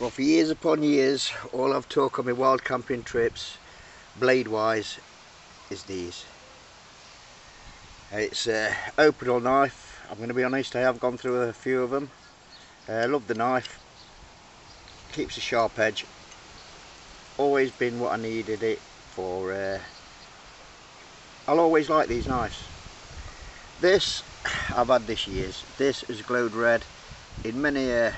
Well, for years upon years, all I've took on my wild camping trips, blade wise, is these. It's open knife. I'm going to be honest, I have gone through a few of them. I love the knife, keeps a sharp edge. Always been what I needed it for. I'll always like these knives. This I've had this years. This has glowed red in many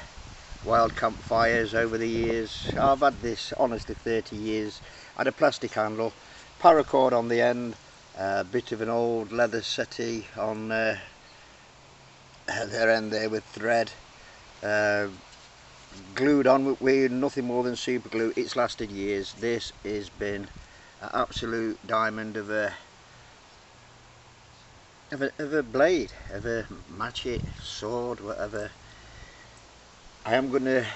wild campfires over the years. I've had this honestly 30 years. I had a plastic handle, paracord on the end, a bit of an old leather settee on their end there with thread, glued on with nothing more than super glue. It's lasted years. This has been an absolute diamond of a blade, of a machete, sword, whatever. I am going to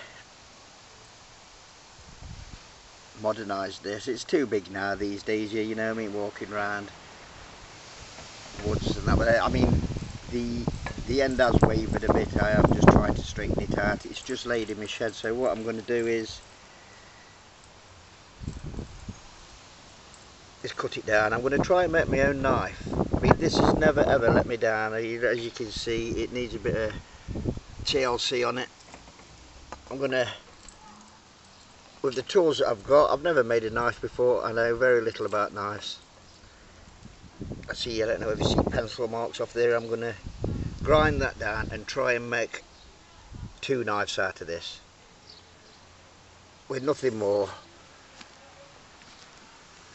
modernise this. It's too big now these days, you know what I mean, walking around woods and that. But I mean, the end has wavered a bit. I have just tried to straighten it out. It's just laid in my shed, so what I'm going to do is cut it down. I'm going to try and make my own knife. I mean, this has never ever let me down. As you can see, it needs a bit of TLC on it. I'm going to, with the tools that I've got, I've never made a knife before. I know very little about knives. I don't know if you see pencil marks off there. I'm going to grind that down and try and make two knives out of this with nothing more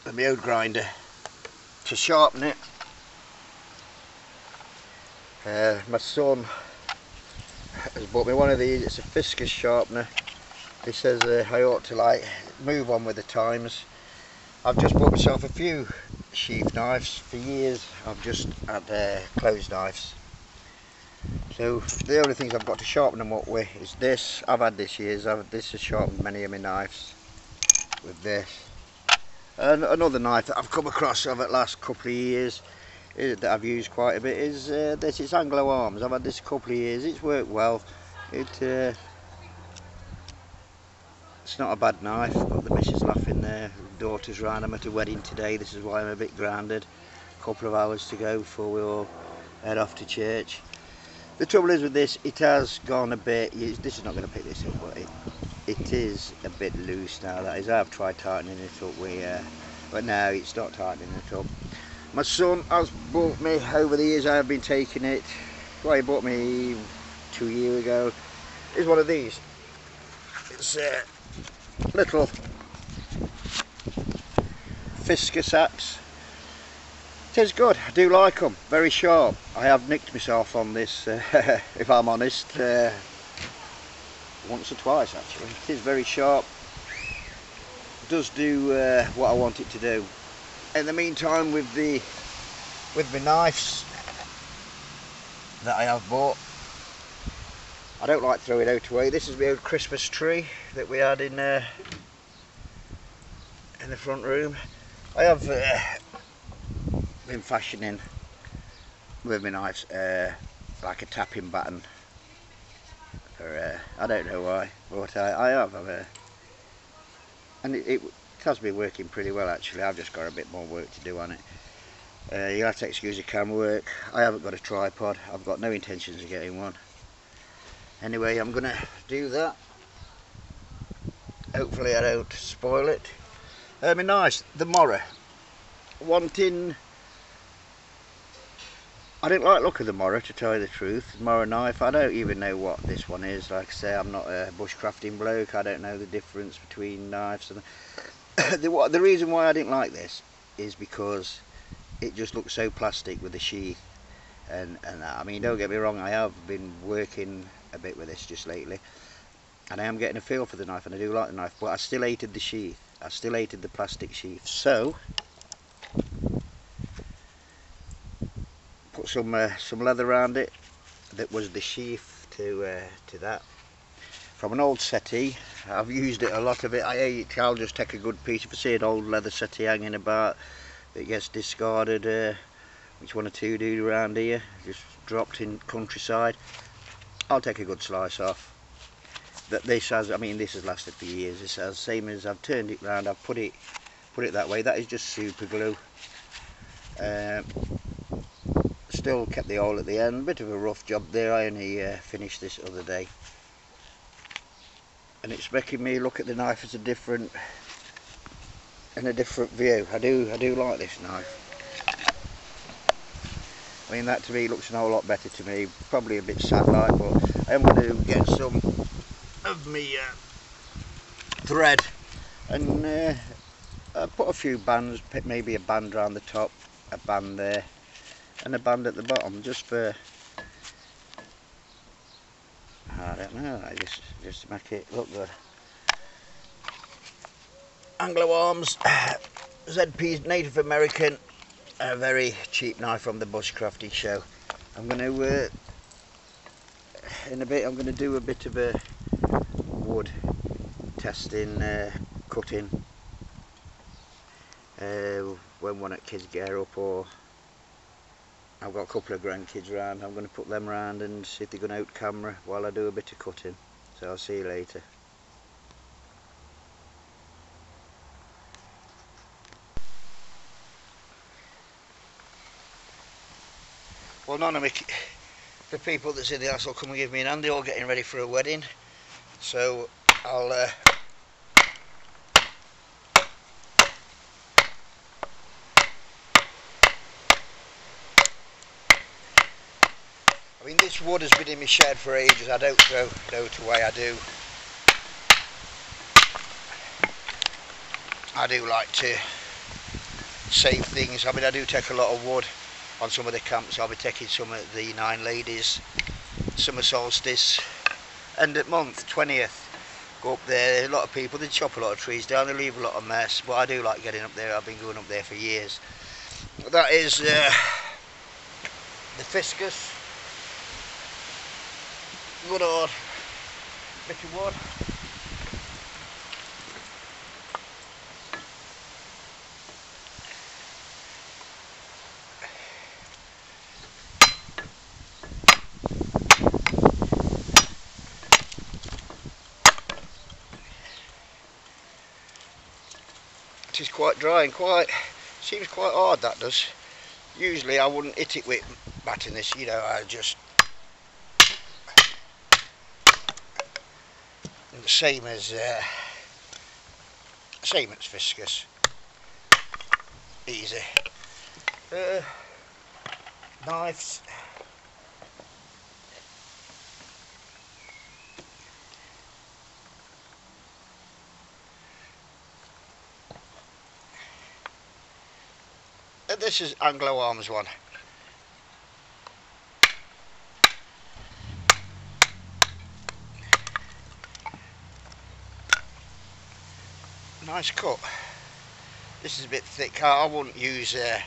than my old grinder to sharpen it. My son has bought me one of these. It's a Fisker's sharpener. He says I ought to like move on with the times. I've just bought myself a few sheath knives. For years I've just had closed knives. So the only things I've got to sharpen them up with is this. I've had this years. This has sharpened many of my knives with this. And another knife that I've come across over the last couple of years that I've used quite a bit is this. It's Anglo Arms. I've had this a couple of years. It's worked well. It's not a bad knife. Got the missus laughing there. Daughter's round. I'm at a wedding today. This is why I'm a bit grounded. A couple of hours to go before we all head off to church. The trouble is with this, it has gone a bit. This is not going to pick this up, but it is a bit loose now. That is, I've tried tightening it up. But no, it's not tightening it up. My son has bought me over the years. I have been taking it. Well, he bought me 2 years ago. It's one of these. It's a little Fisker's axe. It is good. I do like them. Very sharp. I have nicked myself on this, if I'm honest, once or twice actually. It is very sharp. It does do what I want it to do. In the meantime, with my knives that I have bought, I don't like throwing out away. This is my old Christmas tree that we had in the front room. I have been fashioning with my knives like a tapping baton. I don't know why, but I have. And it has been working pretty well actually. I've just got a bit more work to do on it. You'll have to excuse the camera work. I haven't got a tripod. I've got no intentions of getting one. Anyway, I'm going to do that. Hopefully I don't spoil it. My knives, the Mora. I didn't like the look of the Mora, to tell you the truth. Mora knife, I don't even know what this one is. Like I say, I'm not a bushcrafting bloke. I don't know the difference between knives. And the reason why I didn't like this is because it just looks so plastic with the sheath. And I mean, don't get me wrong, I have been working a bit with this just lately. And I am getting a feel for the knife, and I do like the knife. But I still hated the sheath. I still hated the plastic sheath. So put some leather around it. That was the sheath to that. From an old settee. I've used it a lot of it. I'll just take a good piece. If I see an old leather settee hanging about that gets discarded, which one or two do around here, just dropped in countryside, I'll take a good slice off. that this has, I mean this has lasted for years. This has, same as I've turned it round, I've put it that way. That is just super glue. Still kept the hole at the end. Bit of a rough job there. I only finished this other day, and it's making me look at the knife as a different view. I do like this knife. I mean, that to me looks a whole lot better to me. Probably a bit sad like, but I am going to get some of me thread and put a few bands, maybe a band around the top, a band there, and a band at the bottom, just for, I don't know, just to make it look good. Anglo Arms ZP Native American, a very cheap knife from the Bushcrafting show. I'm going to in a bit I'm going to do a bit of a wood testing, cutting when one of the kids get up, or I've got a couple of grandkids around. I'm going to put them around and see if they're going to out camera while I do a bit of cutting. So I'll see you later. Well, none of the people that's in the house will come and give me an hand. They're all getting ready for a wedding, so I'll I mean, this wood has been in my shed for ages. I don't throw it away. I do like to save things. I mean, I do take a lot of wood on some of the camps. I'll be taking some of the 9 ladies summer solstice end of month 20th. Go up there. A lot of people, they chop a lot of trees down, they leave a lot of mess, but I do like getting up there. I've been going up there for years. That is the Fiscus. Good old bit of wood. It is quite dry and seems quite hard, that does. Usually I wouldn't hit it with batting this, you know, I just the same as Fiscus. Easy. Knives. This is Anglo Arms one. Nice cut. This is a bit thick. I wouldn't use a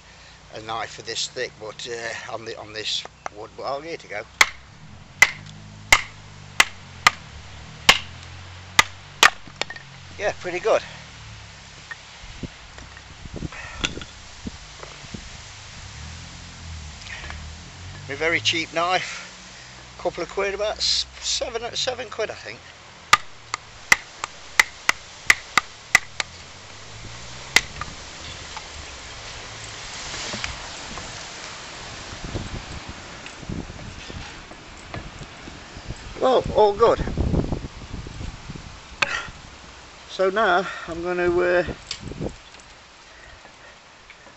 knife for this thick, but on this wood. But I'll give it a go. Yeah, pretty good. A very cheap knife. Couple of quid, about seven quid, I think. Well, all good. So now I'm going to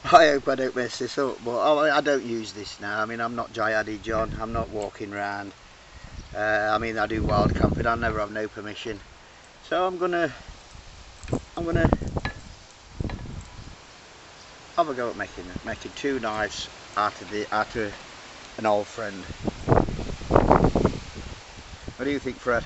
I hope I don't mess this up, but I don't use this now. I mean, I'm not Jihadi John, I'm not walking around. I mean, I do wild camping, I never have no permission. So I'm gonna have a go at making 2 knives out of an old friend. What do you think, Fred?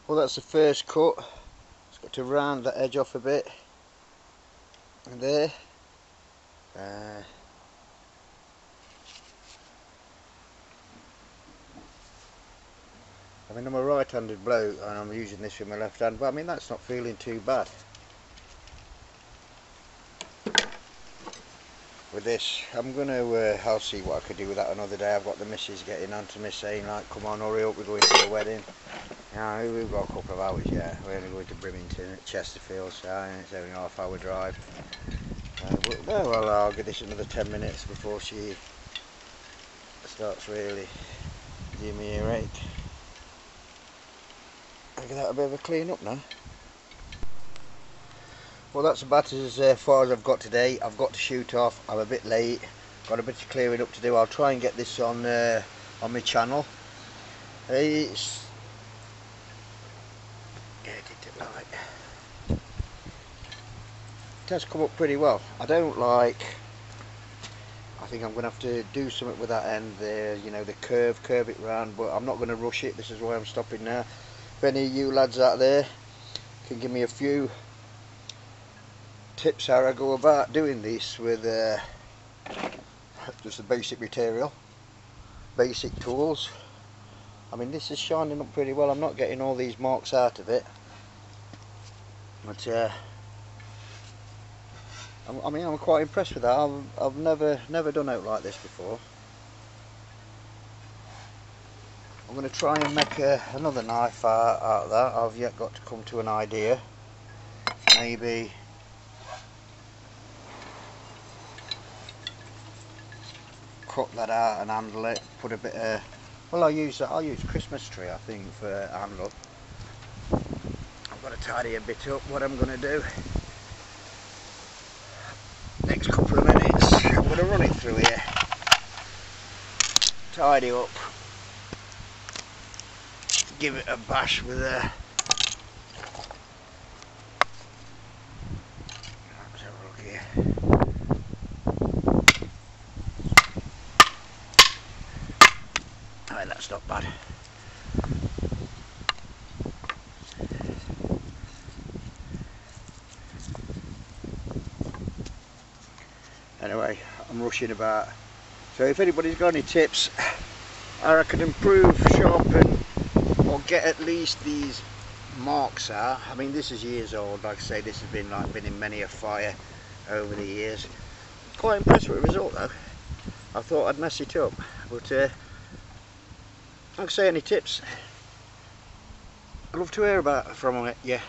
Well, that's the first cut. Just got to round that edge off a bit. And there. I mean, I'm a right-handed bloke and I'm using this with my left hand, but I mean that's not feeling too bad. With this, I'm gonna, I'll see what I could do with that another day. I've got the missus getting on to me saying like, come on, hurry up, we're going to a wedding. Yeah, we've got a couple of hours yet. We're only going to Brimington at Chesterfield, so it's only a half-hour drive. But well, I'll give this another 10 minutes before she starts really giving me a earache. I'll give that a bit of a clean up now. Well, that's about as far as I've got today. I've got to shoot off. I'm a bit late. Got a bit of clearing up to do. I'll try and get this on my channel. It's it has come up pretty well. I think I'm going to have to do something with that end there, you know, the curve it round, but I'm not going to rush it. This is why I'm stopping now. If any of you lads out there can give me a few tips how I go about doing this with just the basic material, basic tools. I mean, this is shining up pretty well. I'm not getting all these marks out of it, but I mean, I'm quite impressed with that. I've never done out like this before. I'm going to try and make another knife out of that. I've yet got to come to an idea. Maybe cut that out and handle it. Put a bit of, well, I'll use Christmas tree, I think, for handle. I've got to tidy a bit up. What I'm going to do next couple of minutes, I'm going to run it through here, tidy up, give it a bash with a let's have a look here. Oh, that's not bad. Anyway, I'm rushing about, so if anybody's got any tips how I could improve, sharpen, or get at least these marks out. I mean, this is years old. Like I say, this has been in many a fire over the years. Quite impressed with the result though. I thought I'd mess it up, but like I say, any tips, I'd love to hear about from you.